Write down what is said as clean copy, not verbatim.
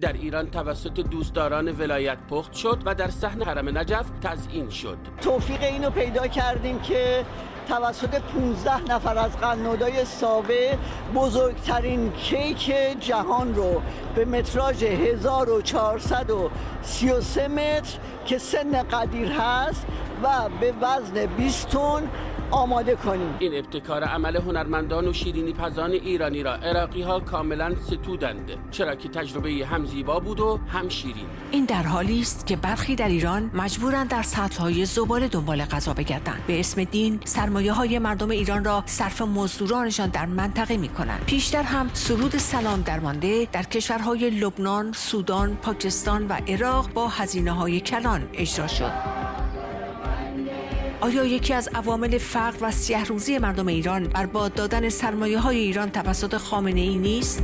در ایران توسط دوستداران ولایت پخت شد و در صحن حرم نجف تزیین شد. توفیق اینو پیدا کردیم که توسط 15 نفر از قنادای ساوه بزرگترین کیک جهان رو به متراژ 1433 متر که سن قدیر هست و به وزن 20 تن آماده کنیم. این ابتکار عمل هنرمندان و شیرینی پزان ایرانی را عراقی ها کاملا ستودند، چرا که تجربه هم زیبا بود و هم شیرین. این در حالی است که برخی در ایران مجبورند در سطل‌های زباله دنبال غذا بگردند. به اسم دین سرمایه‌های مردم ایران را صرف مزدورانشان در منطقه می‌کنند. پیشتر هم سرود سلام درمانده در کشورهای لبنان، سودان، پاکستان و عراق با هزینه‌های کلان اجرا شد. آیا یکی از عوامل فقر و سیه‌روزی مردم ایران برباد دادن سرمایه‌های ایران توسط خامنه‌ای نیست؟